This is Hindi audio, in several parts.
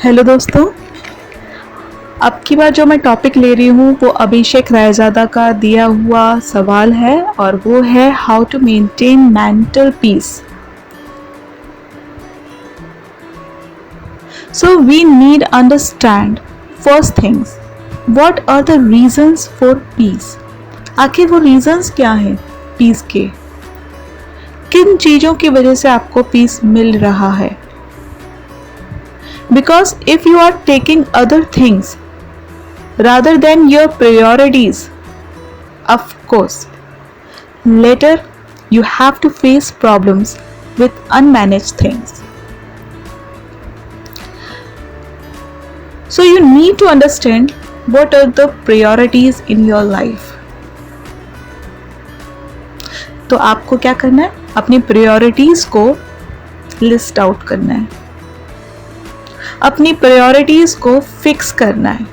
हेलो दोस्तों, अब की बार जो मैं टॉपिक ले रही हूँ वो अभिषेक रायजादा का दिया हुआ सवाल है और वो है how to maintain mental peace. So we need understand first things what are the reasons for peace. आखिर वो रीजंस क्या हैं पीस के? किन चीज़ों की वजह से आपको पीस मिल रहा है? Because if you are taking other things rather than your priorities, of course, later you have to face problems with unmanaged things. So you need to understand what are the priorities in your life. तो आपको क्या करना है? अपनी priorities को list out करना है, अपनी प्रायोरिटीज को फिक्स करना है।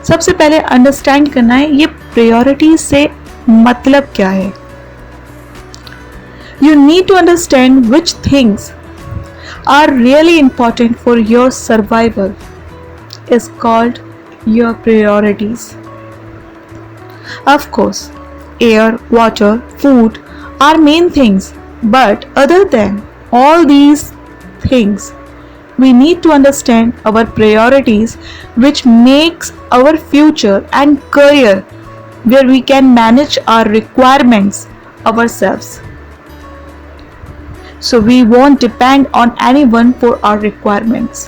सबसे पहले अंडरस्टैंड करना है ये प्रायोरिटीज से मतलब क्या है। You need to understand which things are really important for your survival is called your priorities. Of course air, water, food are main things, but other than all these things we need to understand our priorities, which makes our future and career where we can manage our requirements ourselves. So we won't depend on anyone for our requirements.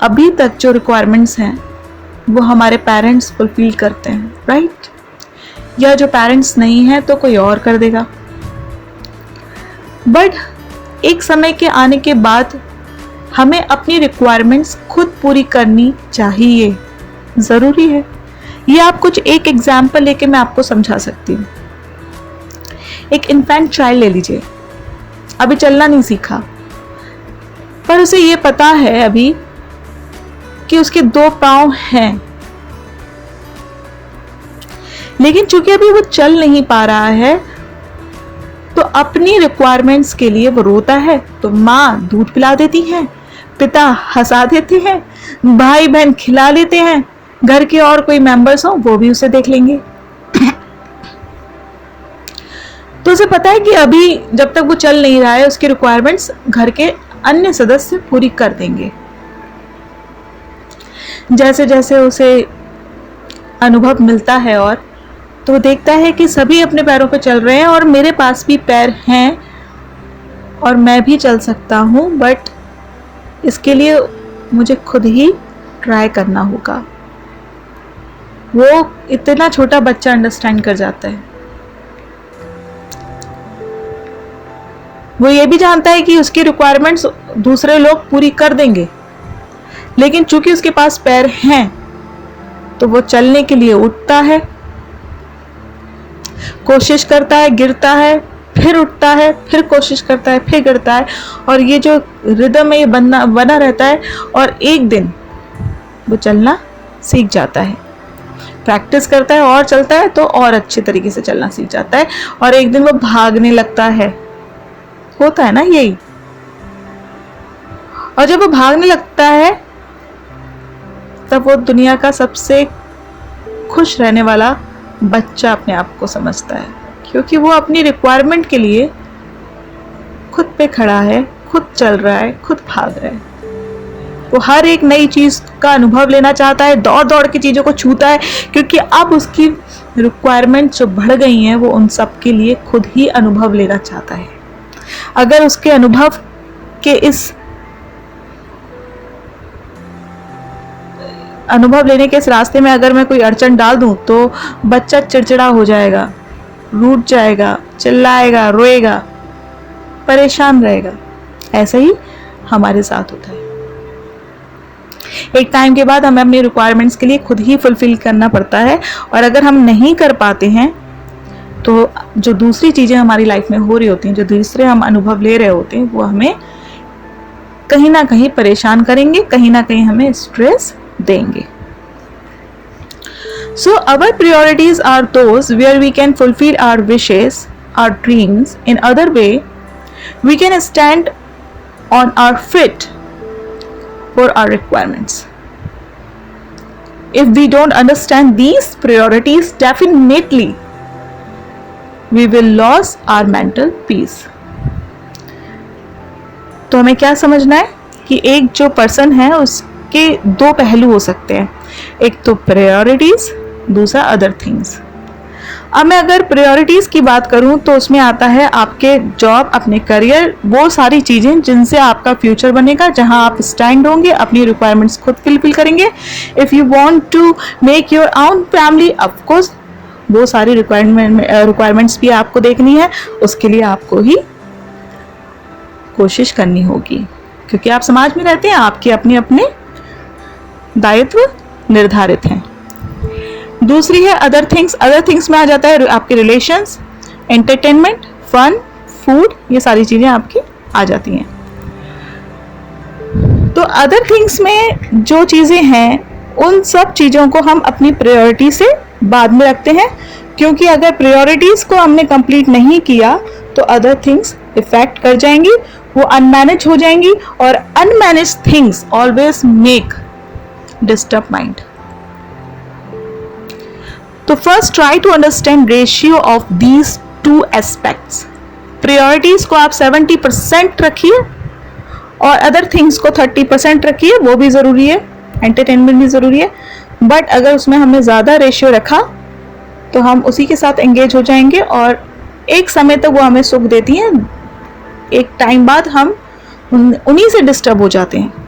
अभी तक जो requirements हैं वो हमारे पेरेंट्स फुलफिल करते हैं, राइट? या जो पेरेंट्स नहीं है तो कोई और कर देगा। बट एक समय के आने के बाद हमें अपनी रिक्वायरमेंट्स खुद पूरी करनी चाहिए, ज़रूरी है। ये आप कुछ एक एग्जाम्पल लेके मैं आपको समझा सकती हूँ। एक इन्फेंट चाइल्ड ले लीजिए, अभी चलना नहीं सीखा, पर उसे ये पता है अभी कि उसके 2 पाँव हैं, लेकिन चूंकि अभी वो चल नहीं पा रहा है तो अपनी रिक्वायरमेंट्स के लिए वो रोता है तो माँ दूध पिला देती है, पिता हंसा देते हैं, भाई बहन खिला लेते हैं, घर के और कोई मेंबर्स हो वो भी उसे देख लेंगे। तो उसे पता है कि अभी जब तक वो चल नहीं रहा है उसकी रिक्वायरमेंट्स घर के अन्य सदस्य पूरी कर देंगे। जैसे जैसे उसे अनुभव मिलता है और तो वो देखता है कि सभी अपने पैरों पर चल रहे हैं और मेरे पास भी पैर हैं और मैं भी चल सकता हूँ, बट इसके लिए मुझे खुद ही ट्राई करना होगा। वो इतना छोटा बच्चा अंडरस्टैंड कर जाता है। वो ये भी जानता है कि उसकी रिक्वायरमेंट्स दूसरे लोग पूरी कर देंगे, लेकिन चूंकि उसके पास पैर हैं तो वो चलने के लिए उठता है, कोशिश करता है, गिरता है, फिर उठता है, फिर कोशिश करता है, फिर गिरता है, और ये जो रिदम है ये बना रहता है। और एक दिन वो चलना सीख जाता है, प्रैक्टिस करता है और चलता है तो और अच्छे तरीके से चलना सीख जाता है, और एक दिन वो भागने लगता है। होता है ना यही। और जब वो भागने लगता है तब वो दुनिया का सबसे खुश रहने वाला बच्चा अपने आप को समझता है, क्योंकि वो अपनी रिक्वायरमेंट के लिए खुद पे खड़ा है, खुद चल रहा है, खुद भाग रहा है। वो हर एक नई चीज का अनुभव लेना चाहता है, दौड़ दौड़ के चीजों को छूता है, क्योंकि अब उसकी रिक्वायरमेंट जो बढ़ गई हैं वो उन सब के लिए खुद ही अनुभव लेना चाहता है। अगर उसके अनुभव के इस अनुभव लेने के इस रास्ते में अगर मैं कोई अड़चन डाल दूं तो बच्चा चिड़चिड़ा हो जाएगा, रूठ जाएगा, चिल्लाएगा, रोएगा, परेशान रहेगा। ऐसा ही हमारे साथ होता है। एक टाइम के बाद हमें अपनी रिक्वायरमेंट्स के लिए खुद ही फुलफिल करना पड़ता है, और अगर हम नहीं कर पाते हैं तो जो दूसरी चीज़ें हमारी लाइफ में हो रही होती हैं, जो दूसरे हम अनुभव ले रहे होते हैं, वो हमें कहीं ना कहीं परेशान करेंगे, कहीं ना कहीं हमें स्ट्रेस देंगे। So our priorities are those where we can fulfill our wishes, our dreams. In other way, we can stand on our fit for our requirements. If we don't understand these priorities, definitely we will lose our mental peace. तो हमें क्या समझना है कि एक जो पर्सन है उसके दो पहलू हो सकते हैं, एक तो प्रायोरिटीज, दूसरा अदर थिंग्स। अब मैं अगर प्रायोरिटीज़ की बात करूं तो उसमें आता है आपके जॉब, अपने करियर, वो सारी चीज़ें जिनसे आपका फ्यूचर बनेगा, जहां आप स्टैंड होंगे, अपनी रिक्वायरमेंट्स खुद फिल करेंगे। If you want to make your own family, of course वो सारी रिक्वायरमेंट्स भी आपको देखनी है, उसके लिए आपको ही कोशिश करनी होगी, क्योंकि आप समाज में रहते हैं, आपके अपने अपने दायित्व निर्धारित हैं। दूसरी है अदर थिंग्स। अदर थिंग्स में आ जाता है आपके रिलेशंस, एंटरटेनमेंट, फन, फूड, ये सारी चीज़ें आपकी आ जाती हैं। तो अदर थिंग्स में जो चीज़ें हैं उन सब चीज़ों को हम अपनी प्रायोरिटी से बाद में रखते हैं, क्योंकि अगर प्रायोरिटीज़ को हमने कंप्लीट नहीं किया तो अदर थिंग्स इफेक्ट कर जाएंगी, वो अनमैनेज हो जाएंगी, और unmanage things always make disturb mind. तो first try to understand ratio of these two aspects. Priorities को आप 70% रखिए और अदर थिंग्स को 30% रखिए, वो भी ज़रूरी है, एंटरटेनमेंट भी ज़रूरी है, बट अगर उसमें हमने ज़्यादा रेशियो रखा तो हम उसी के साथ एंगेज हो जाएंगे और एक समय तक वो हमें सुख देती हैं, एक टाइम बाद हम उन्हीं से डिस्टर्ब हो जाते हैं।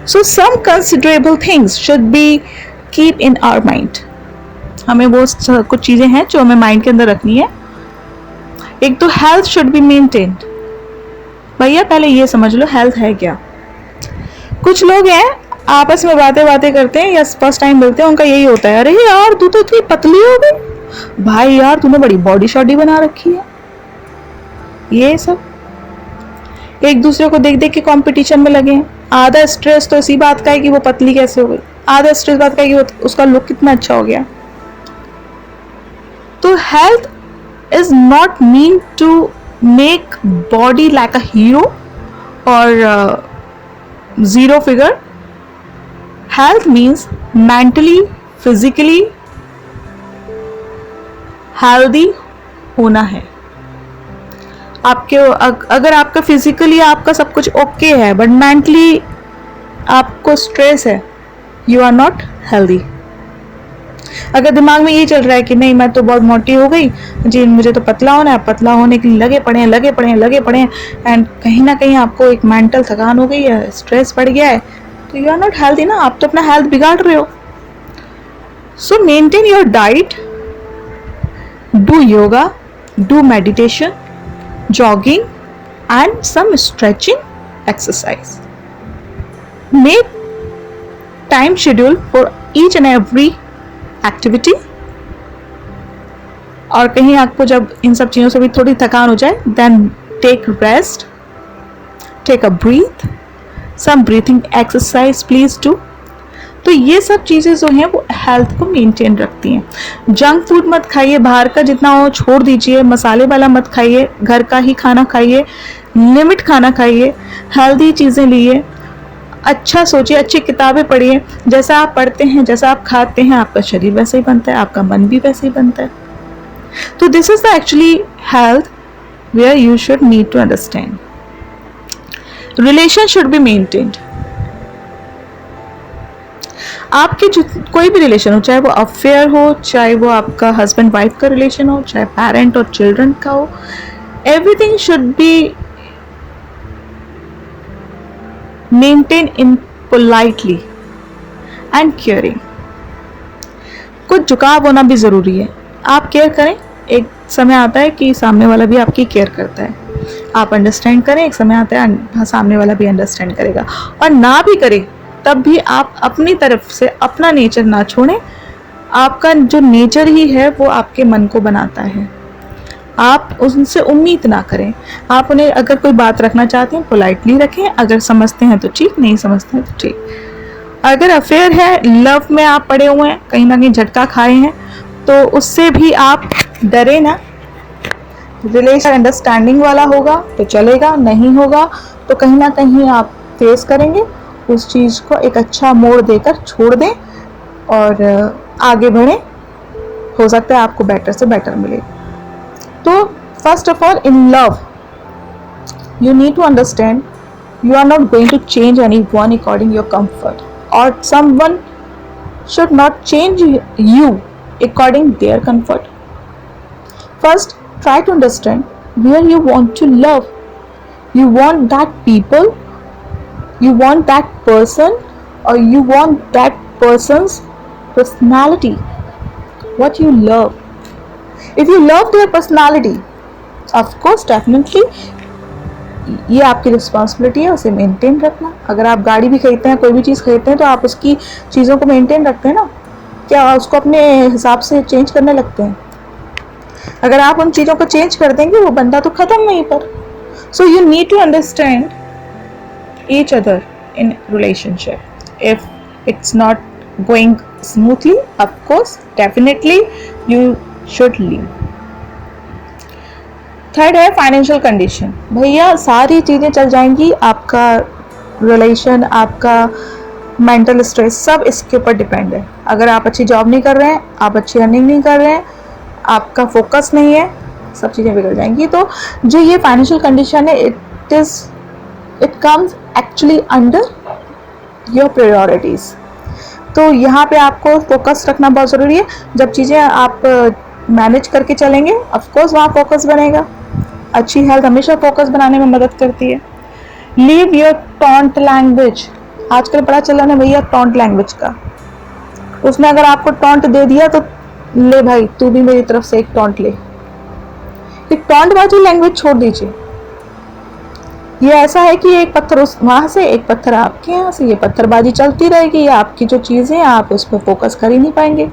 So some considerable things should be keep in our mind. हमें वो कुछ चीज़ें हैं जो हमें माइंड के अंदर रखनी है। एक तो हेल्थ शुड बी मेंटेन्ड। भैया पहले ये समझ लो हेल्थ है क्या। कुछ लोग हैं आपस में बातें करते हैं या फर्स्ट टाइम मिलते हैं, उनका यही होता है, अरे यार तू तो इतनी पतली हो गई, भाई यार तूने बड़ी बॉडी शॉडी बना रखी है। ये सब एक दूसरे को देख देख के कंपटीशन में लगे हैं। आधा स्ट्रेस तो इसी बात का है कि वो पतली कैसे हो गई, आधा स्ट्रेस बात का है कि उसका लुक कितना अच्छा हो गया। तो health is not mean to make body like a hero और zero figure. Health means mentally, physically healthy होना है। आपके अगर आपका फिजिकली आपका सब कुछ ओके है बट मेंटली आपको स्ट्रेस है, यू आर नॉट हेल्दी। अगर दिमाग में ये चल रहा है कि नहीं मैं तो बहुत मोटी हो गई जी, मुझे तो पतला होना है, पतला होने के लिए लगे पड़े हैं एंड कहीं ना कहीं आपको एक मेंटल थकान हो गई है, स्ट्रेस बढ़ गया है, तो यू आर नॉट हेल्दी ना, आप तो अपना हेल्थ बिगाड़ रहे हो। सो maintain your diet, do yoga, do meditation, jogging and some stretching exercise. Make time schedule for each and every activity. और कहीं आपको जब इन सब चीज़ों से भी थोड़ी थकान हो जाए, then take rest, take a breath, some breathing exercise please do. तो ये सब चीज़ें जो हैं वो हेल्थ को मेंटेन रखती हैं। जंक फूड मत खाइए, बाहर का जितना हो छोड़ दीजिए, मसाले वाला मत खाइए, घर का ही खाना खाइए, लिमिट खाना खाइए, हेल्दी चीज़ें लिए, अच्छा सोचिए, अच्छी किताबें पढ़िए। जैसा आप पढ़ते हैं, जैसा आप खाते हैं, आपका शरीर वैसे ही बनता है, आपका मन भी वैसे ही बनता है। तो this is the actually health where you should need to understand. Relation should be maintained. आपके जो कोई भी रिलेशन हो, चाहे वो अफेयर हो, चाहे वो आपका हस्बैंड वाइफ का रिलेशन हो, चाहे पेरेंट और चिल्ड्रन का हो, everything should be maintain in politely and caring. कुछ झुकाव होना भी ज़रूरी है। आप केयर करें, एक समय आता है कि सामने वाला भी आपकी केयर करता है, आप अंडरस्टैंड करें, एक समय आता है सामने वाला भी अंडरस्टैंड करेगा। और ना भी करे तब भी आप अपनी तरफ से अपना नेचर ना छोड़ें। आपका जो नेचर ही है वो आपके मन को बनाता है। आप उनसे उम्मीद ना करें। आप उन्हें अगर कोई बात रखना चाहते हैं पोलाइटली रखें, अगर समझते हैं तो ठीक, नहीं समझते हैं तो ठीक। अगर अफेयर है, लव में आप पड़े हुए हैं, कहीं ना कहीं झटका खाए हैं, तो उससे भी आप डरे ना, रिलेशन अंडरस्टैंडिंग वाला होगा तो चलेगा, नहीं होगा तो कहीं ना कहीं आप फेस करेंगे, उस चीज़ को एक अच्छा मोड़ देकर छोड़ दें और आगे बढ़ें। हो सकता है आपको बेटर से बेटर मिले। तो first of all, in love you need to understand you are not going to change anyone according your comfort, or someone should not change you according their comfort. First, try to understand where you want to love. You want that people, you want that person, or you want that person's personality. What you love. If you love their personality, of course definitely ये आपकी रिस्पॉन्सिबिलिटी है उसे मेंटेन रखना। अगर आप गाड़ी भी खरीदते हैं, कोई भी चीज़ खरीदते हैं, तो आप उसकी चीज़ों को मेंटेन रखते हैं ना, क्या उसको अपने हिसाब से चेंज करने लगते हैं? अगर आप उन चीज़ों को चेंज कर देंगे वो बंदा तो ख़त्म वहीं पर। So you need to understand each other in relationship. If it's not going smoothly, of course definitely you should leave. Third है फाइनेंशियल कंडीशन। भैया सारी चीज़ें चल जाएंगी, आपका रिलेशन, आपका मेंटल स्ट्रेस, सब इसके ऊपर डिपेंड है। अगर आप अच्छी जॉब नहीं कर रहे हैं, आप अच्छी अर्निंग नहीं कर रहे हैं, आपका फोकस नहीं है, सब चीज़ें बिगड़ जाएंगी। तो जो ये फाइनेंशियल कंडीशन है, it comes actually under your priorities. तो यहाँ पे आपको फोकस रखना बहुत ज़रूरी है। जब चीज़ें आप मैनेज करके चलेंगे, ऑफ कोर्स वहाँ फोकस बनेगा। अच्छी हेल्थ हमेशा फोकस बनाने में मदद करती है। Leave your taunt language. आजकल बड़ा चलन है भैया टॉन्ट लैंग्वेज का। उसने अगर आपको टॉन्ट दे दिया तो ले भाई, तू भी मेरी तरफ से एक टॉन्ट ले। एक टॉन्टबाजी लैंग्वेज छोड़ दीजिए। ये ऐसा है कि एक पत्थर उस वहां से, एक पत्थर आपके यहाँ से, ये पत्थरबाजी चलती रहेगी। आपकी जो चीजें आप उस पर फोकस कर ही नहीं पाएंगे।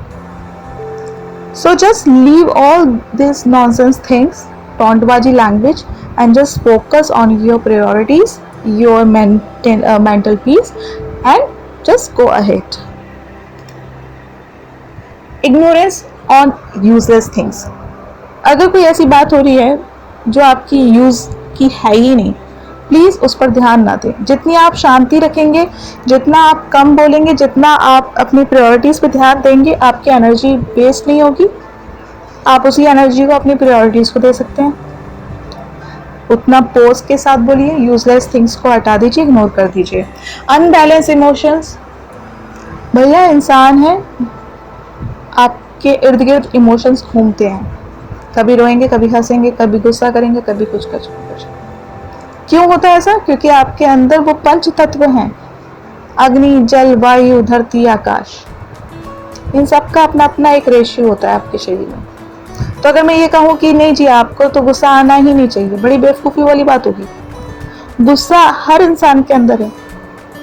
So just leave all these nonsense things, tauntbaji language, and just focus on your priorities, your mental peace, and just go ahead. Ignorance on useless things. अगर कोई ऐसी बात हो रही है जो आपकी यूज की है ही नहीं, प्लीज़ उस पर ध्यान ना दें। जितनी आप शांति रखेंगे, जितना आप कम बोलेंगे, जितना आप अपनी प्रायोरिटीज़ पे ध्यान देंगे, आपकी एनर्जी वेस्ट नहीं होगी। आप उसी एनर्जी को अपनी प्रायोरिटीज़ को दे सकते हैं। उतना पोज के साथ बोलिए, यूजलेस थिंग्स को हटा दीजिए, इग्नोर कर दीजिए। Unbalance emotions. भैया इंसान है, आपके इर्द गिर्द इमोशंस घूमते हैं। कभी रोएंगे, कभी हंसेंगे, कभी गुस्सा करेंगे, कभी कुछ। क्यों होता है ऐसा? क्योंकि आपके अंदर वो पंच तत्व हैं, अग्नि, जल, वायु, धरती, आकाश। इन सब का अपना अपना एक रेशियो होता है आपके शरीर में। तो अगर मैं ये कहूँ कि नहीं जी आपको तो गुस्सा आना ही नहीं चाहिए, बड़ी बेवकूफ़ी वाली बात होगी। गुस्सा हर इंसान के अंदर है,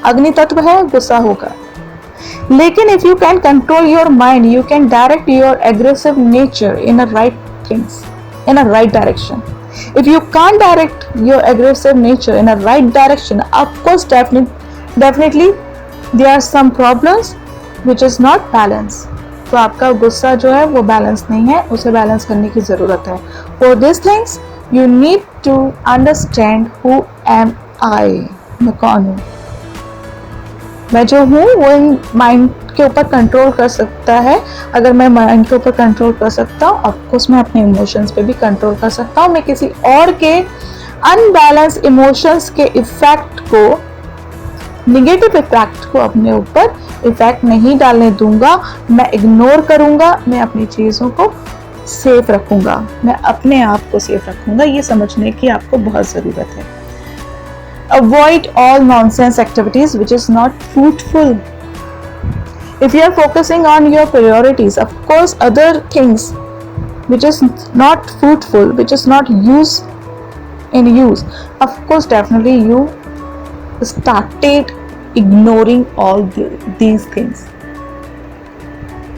अग्नि तत्व है, गुस्सा होगा। लेकिन if you can control your mind, you can direct your aggressive nature in a right things, in a right direction. If you can't direct your aggressive nature in a right direction, of course definitely there are some problems which is not balanced. तो आपका गुस्सा जो है वो बैलेंस नहीं है, उसे बैलेंस करने की ज़रूरत है। For these things you need to understand who am I, मैं कौन हूँ। मैं जो हूँ वो इन माइंड के ऊपर कंट्रोल कर सकता है। अगर मैं माइंड के ऊपर कंट्रोल कर सकता हूँ, ऑफकोर्स मैं अपने इमोशंस पे भी कंट्रोल कर सकता हूँ। मैं किसी और के अनबैलेंस इमोशंस के इफेक्ट को, निगेटिव इफेक्ट को अपने ऊपर इफेक्ट नहीं डालने दूंगा। मैं इग्नोर करूंगा, मैं अपनी चीज़ों को सेफ रखूंगा, मैं अपने आप को सेफ रखूंगा। ये समझने की आपको बहुत ज़रूरत है। Avoid all nonsense activities which is not fruitful. If you are focusing on your priorities, of course other things which is not fruitful, which is not use, of course definitely you started ignoring all these things.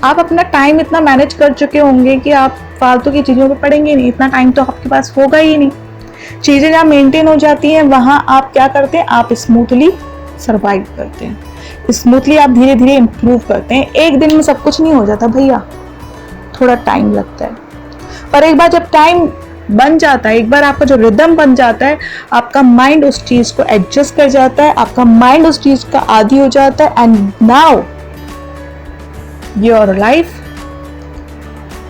आप अपना टाइम इतना मैनेज कर चुके होंगे कि आप फालतू की चीज़ों पे पड़ेंगे नहीं, इतना टाइम तो आपके पास होगा ही नहीं। चीज़ें जहाँ मेंटेन हो जाती हैं वहाँ आप क्या करते हैं, आप स्मूथली सर्वाइव करते हैं, स्मूथली आप धीरे धीरे इम्प्रूव करते हैं। एक दिन में सब कुछ नहीं हो जाता भैया, थोड़ा टाइम लगता है। पर एक बार जब टाइम बन जाता है, एक बार आपका जो रिदम बन जाता है, आपका माइंड उस चीज को एडजस्ट कर जाता है, आपका माइंड उस चीज का आदी हो जाता है, and now your life,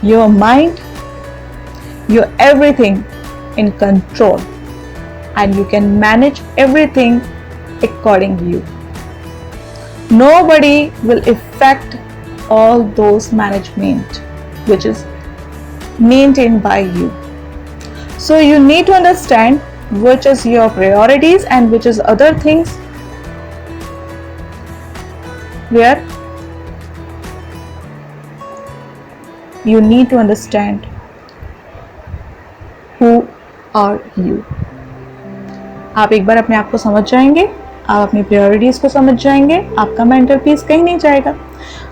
your mind, your everything in control, and you can manage everything according to you. Nobody will affect all those management which is maintained by you. So you need to understand which is your priorities and which is other things where you need to understand who are you. आप एक बार अपने आप को समझ जाएंगे, आप अपनी प्रायोरिटीज को समझ जाएंगे, आपका मेंटल पीस कहीं नहीं जाएगा।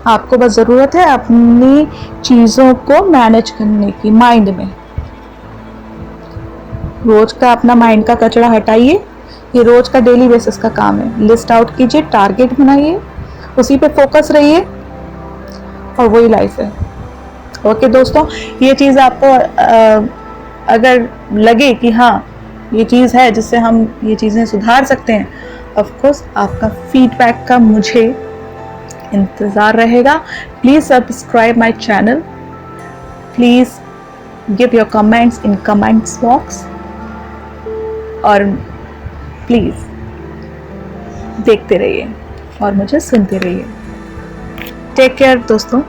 आपको बस ज़रूरत है अपनी चीज़ों को मैनेज करने की, माइंड में। रोज का अपना माइंड का कचरा हटाइए, ये रोज का डेली बेसिस का काम है। लिस्ट आउट कीजिए, टारगेट बनाइए, उसी पे फोकस रहिए और वही लाइफ है। ओके दोस्तों, ये चीज़ आपको अगर लगे कि हाँ ये चीज़ है जिससे हम ये चीज़ें सुधार सकते हैं, ऑफ कोर्स आपका फीडबैक का मुझे इंतज़ार रहेगा। Please subscribe my channel, please give your comments in comments box, और प्लीज़ देखते रहिए और मुझे सुनते रहिए। टेक केयर दोस्तों।